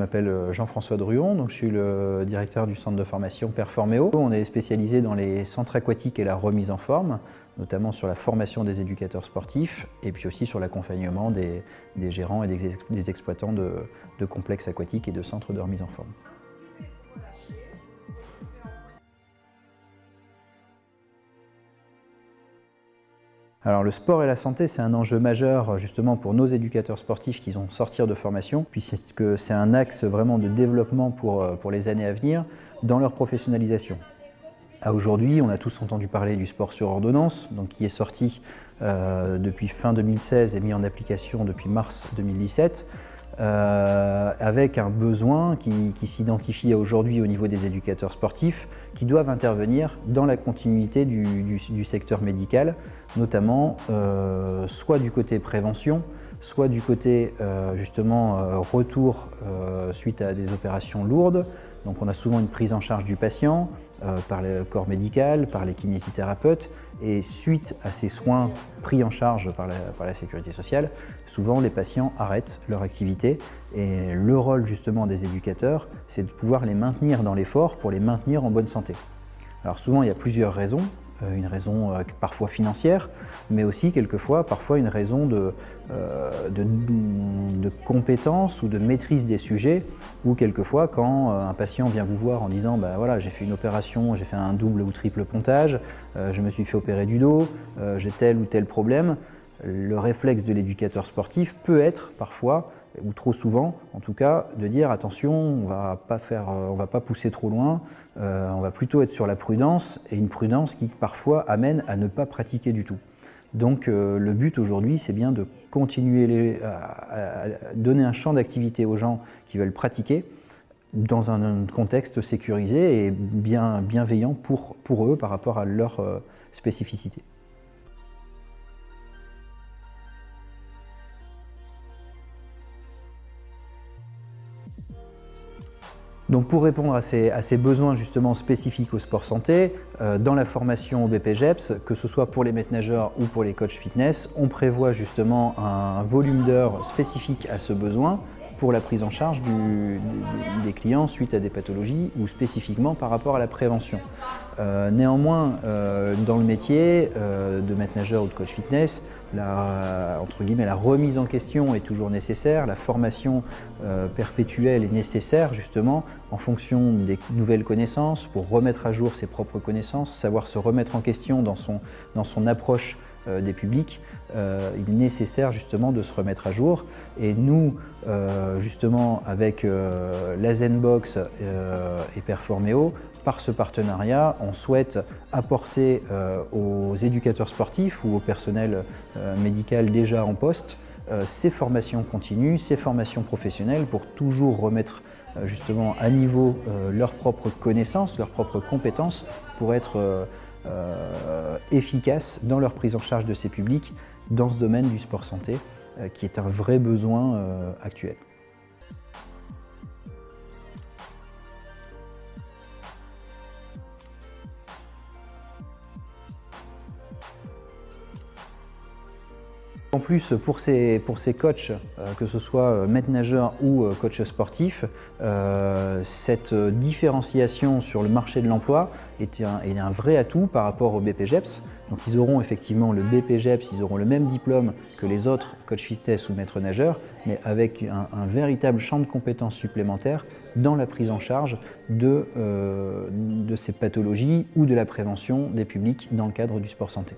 m'appelle Jean-François Druon, donc je suis le directeur du centre de formation Performéo. On est spécialisé dans les centres aquatiques et la remise en forme, notamment sur la formation des éducateurs sportifs et puis aussi sur l'accompagnement des gérants et des exploitants de complexes aquatiques et de centres de remise en forme. Alors le sport et la santé, c'est un enjeu majeur justement pour nos éducateurs sportifs qui vont sortir de formation, puisque c'est un axe vraiment de développement pour les années à venir dans leur professionnalisation. Aujourd'hui, on a tous entendu parler du sport sur ordonnance, donc qui est sorti depuis fin 2016 et mis en application depuis mars 2017. Avec un besoin qui s'identifie aujourd'hui au niveau des éducateurs sportifs qui doivent intervenir dans la continuité du secteur médical, notamment soit du côté prévention, soit du côté justement retour suite à des opérations lourdes. Donc on a souvent une prise en charge du patient par le corps médical, par les kinésithérapeutes, et suite à ces soins pris en charge par la sécurité sociale, souvent les patients arrêtent leur activité et le rôle justement des éducateurs, c'est de pouvoir les maintenir dans l'effort pour les maintenir en bonne santé. Alors souvent il y a plusieurs raisons. Une raison parfois financière, mais aussi quelquefois parfois une raison de compétence ou de maîtrise des sujets, ou quelquefois quand un patient vient vous voir en disant bah voilà, j'ai fait une opération, j'ai fait un double ou triple pontage, je me suis fait opérer du dos, j'ai tel ou tel problème, le réflexe de l'éducateur sportif peut être parfois, ou trop souvent en tout cas, de dire attention, on va pas pousser trop loin, on va plutôt être sur la prudence, et une prudence qui parfois amène à ne pas pratiquer du tout. Donc le but aujourd'hui, c'est bien de continuer à donner un champ d'activité aux gens qui veulent pratiquer dans un contexte sécurisé et bienveillant pour eux par rapport à leur spécificité. Donc pour répondre à ces besoins justement spécifiques au sport santé, dans la formation au BPGEPS, que ce soit pour les maîtres nageurs ou pour les coachs fitness, on prévoit justement un volume d'heures spécifique à ce besoin pour la prise en charge des clients suite à des pathologies ou spécifiquement par rapport à la prévention. Néanmoins, dans le métier de maître nageur ou de coach fitness, entre guillemets, la remise en question est toujours nécessaire, la formation perpétuelle est nécessaire justement en fonction des nouvelles connaissances, pour remettre à jour ses propres connaissances, savoir se remettre en question dans son approche des publics. Il est nécessaire justement de se remettre à jour, et nous justement avec la Zenbox et Performéo, par ce partenariat, on souhaite apporter aux éducateurs sportifs ou au personnel médical déjà en poste ces formations continues, ces formations professionnelles pour toujours remettre justement à niveau leurs propres connaissances, leurs propres compétences pour être efficaces dans leur prise en charge de ces publics dans ce domaine du sport santé qui est un vrai besoin actuel. En plus, pour ces coachs, que ce soit maître nageur ou coach sportif, cette différenciation sur le marché de l'emploi est un vrai atout par rapport au BPGEPS. Donc ils auront effectivement le BPGEPS, ils auront le même diplôme que les autres coach fitness ou maître nageur, mais avec un véritable champ de compétences supplémentaires dans la prise en charge de ces pathologies ou de la prévention des publics dans le cadre du sport santé.